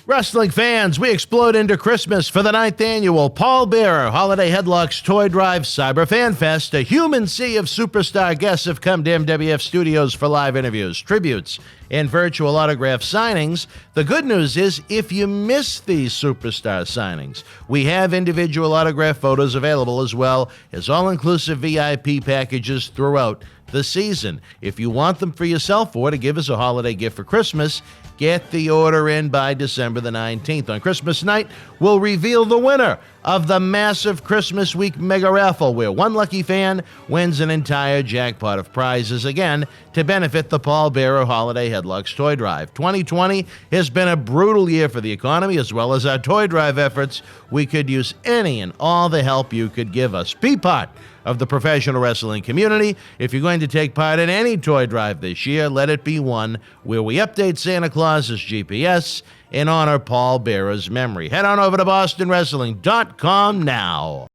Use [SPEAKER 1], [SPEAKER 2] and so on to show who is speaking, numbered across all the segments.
[SPEAKER 1] Wrestling fans, we explode into Christmas for the 9th annual Paul Bearer Holiday Headlocks Toy Drive Cyber Fanfest. A human sea of superstar guests have come to MWF Studios for live interviews, tributes, and virtual autograph signings. The good news is, if you miss these superstar signings, we have individual autograph photos available as well as all-inclusive VIP packages throughout the season. If you want them for yourself or to give as a holiday gift for Christmas, get the order in by December the 19th. On Christmas night, we'll reveal the winner of the massive Christmas Week Mega Raffle, where one lucky fan wins an entire jackpot of prizes, again, to benefit the Paul Bearer Holiday Headlocks Toy Drive. 2020 has been a brutal year for the economy, as well as our toy drive efforts. We could use any and all the help you could give us. Be part of the professional wrestling community. If you're going to take part in any toy drive this year, let it be one where we update Santa Claus's GPS and honor Paul Bearer's memory. Head on over to BostonWrestling.com now.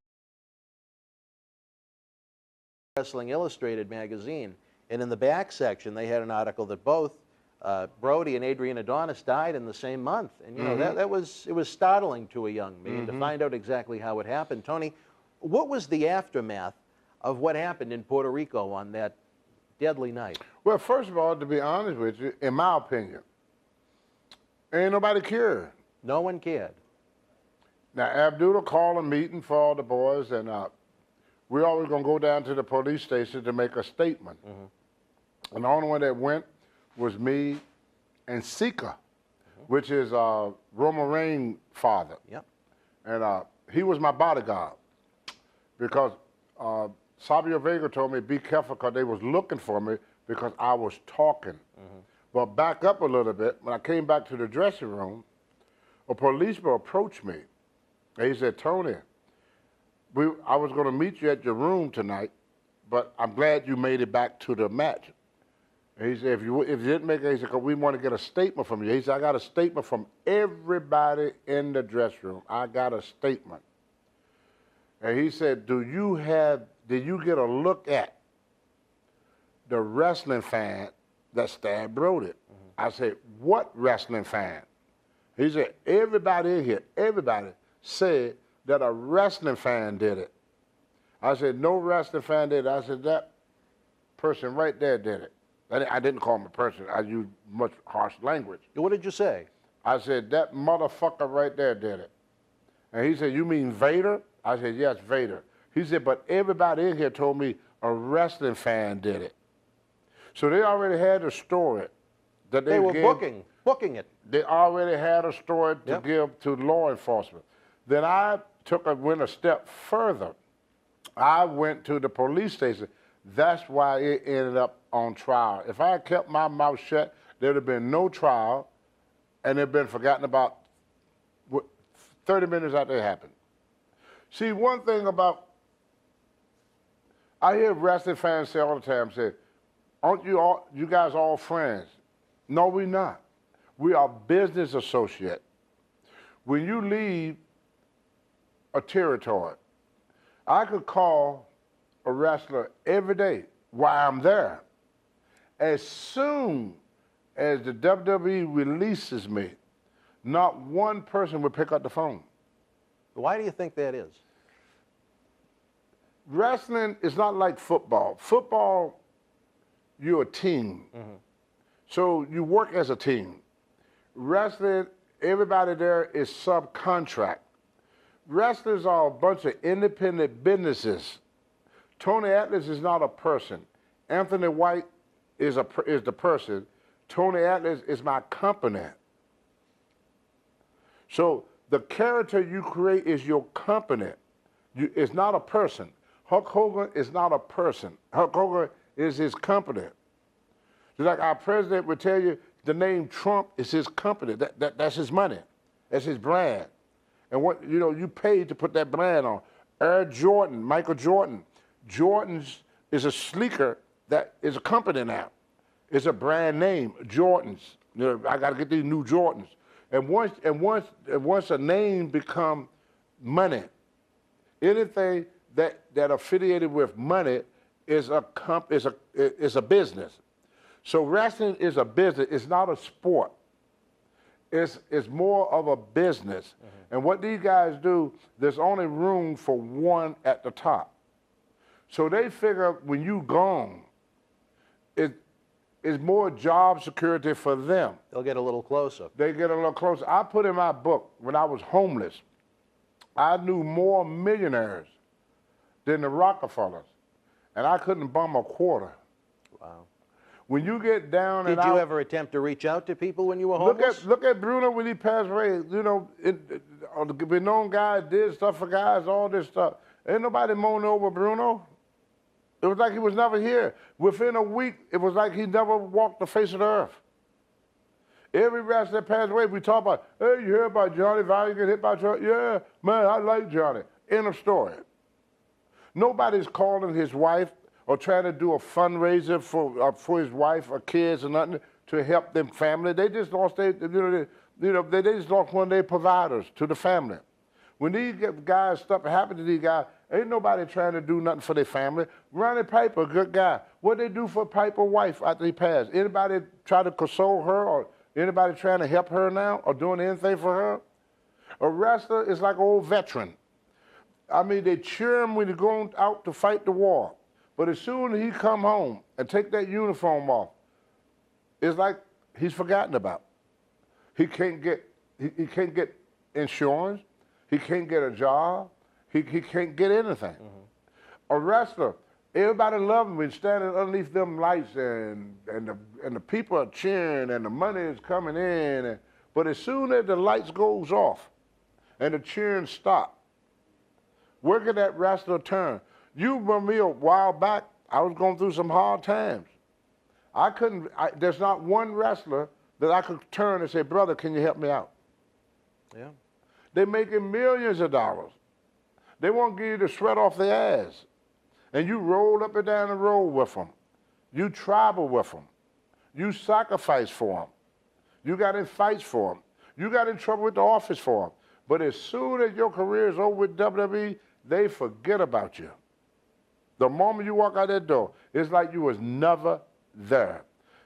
[SPEAKER 1] Wrestling Illustrated magazine, and in the back section they had an article that both Brody and Adrian Adonis died in the same month, and you know it was startling to a young man to find out exactly how it happened. Tony, what was the aftermath of what happened in Puerto Rico on that deadly night?
[SPEAKER 2] Well, first of all, to be honest with you, in my opinion, ain't nobody cared.
[SPEAKER 1] No one cared.
[SPEAKER 2] Now, Abdullah called a meeting for all the boys, and we always going to go down to the police station to make a statement. And the only one that went was me and Sika, which is Roman Reigns' father.
[SPEAKER 1] Yep.
[SPEAKER 2] And he was my bodyguard because Sabio Vega told me, be careful, because they was looking for me because I was talking. But back up a little bit, when I came back to the dressing room, a policeman approached me. And he said, Tony, I was going to meet you at your room tonight, but I'm glad you made it back to the match. And he said, if you didn't make it, he said, because we want to get a statement from you. He said, I got a statement from everybody in the dressing room. I got a statement. And he said, did you get a look at the wrestling fan that stabbed Brody? I said, what wrestling fan? He said, everybody in here, everybody said that a wrestling fan did it. I said, no wrestling fan did it. I said, that person right there did it. I didn't call him a person. I used much harsh language.
[SPEAKER 1] What did you say?
[SPEAKER 2] I said, that motherfucker right there did it. And he said, you mean Vader? I said, yes, Vader. He said, but everybody in here told me a wrestling fan did it. So they already had a story that
[SPEAKER 1] they were booking it.
[SPEAKER 2] They already had a story to give to law enforcement. Then I went a step further. I went to the police station. That's why it ended up on trial. If I had kept my mouth shut, there would have been no trial, and it had been forgotten about 30 minutes after it happened. See, one thing about, I hear wrestling fans say all the time, say, aren't you guys all friends? No, we're not. We are business associates. When you leave a territory, I could call a wrestler every day while I'm there. As soon as the WWE releases me, not one person would pick up the phone.
[SPEAKER 1] Why do you think that is?
[SPEAKER 2] Wrestling is not like football. Football, you're a team. So you work as a team. Wrestling, everybody there is subcontract. Wrestlers are a bunch of independent businesses. Tony Atlas is not a person. Anthony White is the person. Tony Atlas is my company. So the character you create is your company. It's not a person. Hulk Hogan is not a person. Hulk Hogan is his company. Just like our president would tell you, the name Trump is his company. That's his money. That's his brand. And what you paid to put that brand on. Air Jordan, Michael Jordan. Jordan's is a sneaker that is a company now. It's a brand name, Jordans. I got to get these new Jordans. And once a name become money, anything that affiliated with money is a business. So wrestling is a business. It's not a sport. It's more of a business. And what these guys do, there's only room for one at the top. So they figure when you gone, it's more job security for them.
[SPEAKER 1] They'll get a little closer.
[SPEAKER 2] They get a little closer. I put in my book, when I was homeless, I knew more millionaires than the Rockefellers, and I couldn't bum a quarter. Wow. When you get down and out...
[SPEAKER 1] Did you ever attempt to reach out to people when you were homeless?
[SPEAKER 2] Look at Bruno when he passed away. You know, the known guys did stuff for guys, all this stuff. Ain't nobody moaning over Bruno. It was like he was never here. Within a week, it was like he never walked the face of the earth. Every wrestler that passed away, we talk about, hey, you hear about Johnny Valiant get hit by a truck? Yeah, man, I like Johnny. End of story. Nobody's calling his wife or trying to do a fundraiser for his wife or kids or nothing to help them family. They just lost they just lost one of their providers to the family. When these guys, stuff happened to these guys, ain't nobody trying to do nothing for their family. Ronnie Piper, good guy. What they do for Piper's wife after he passed? Anybody try to console her or anybody trying to help her now or doing anything for her? A wrestler is like an old veteran. I mean, they cheer him when he's going out to fight the war. But as soon as he come home and take that uniform off, it's like he's forgotten about. He can't get insurance. He can't get a job. He can't get anything. A wrestler, everybody loves him when he's standing underneath them lights and the people are cheering and the money is coming in. But as soon as the lights goes off and the cheering stop, where can that wrestler turn? You remember me a while back, I was going through some hard times. There's not one wrestler that I could turn and say, brother, can you help me out? Yeah. They're making millions of dollars. They won't give you the sweat off their ass. And you roll up and down the road with them. You travel with them. You sacrifice for them. You got in fights for them. You got in trouble with the office for them. But as soon as your career is over with WWE, they forget about you. The moment you walk out that door, it's like you was never there.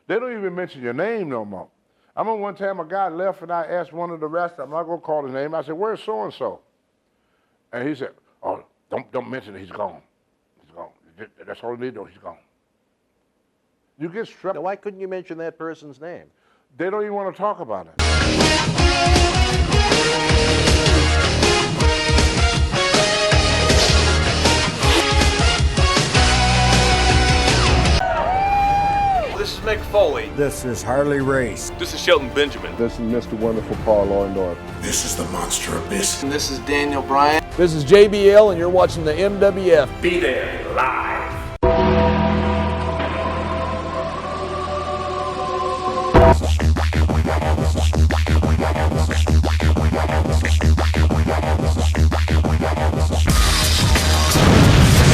[SPEAKER 2] They don't even mention your name no more. I remember one time a guy left and I asked one of the wrestlers, I'm not going to call his name, I said, where's so-and-so? And he said, oh, don't mention it, he's gone. He's gone. That's all you need to know, he's gone. You get struck.
[SPEAKER 1] Now, why couldn't you mention that person's name?
[SPEAKER 2] They don't even want to talk about it.
[SPEAKER 3] This is Mick Foley.
[SPEAKER 4] This is Harley Race.
[SPEAKER 3] This is Shelton Benjamin.
[SPEAKER 5] This is Mr. Wonderful Paul Orndorff.
[SPEAKER 6] This is the Monster Abyss.
[SPEAKER 3] And this is Daniel Bryan.
[SPEAKER 7] This is JBL, and you're watching the MWF.
[SPEAKER 8] Be there live.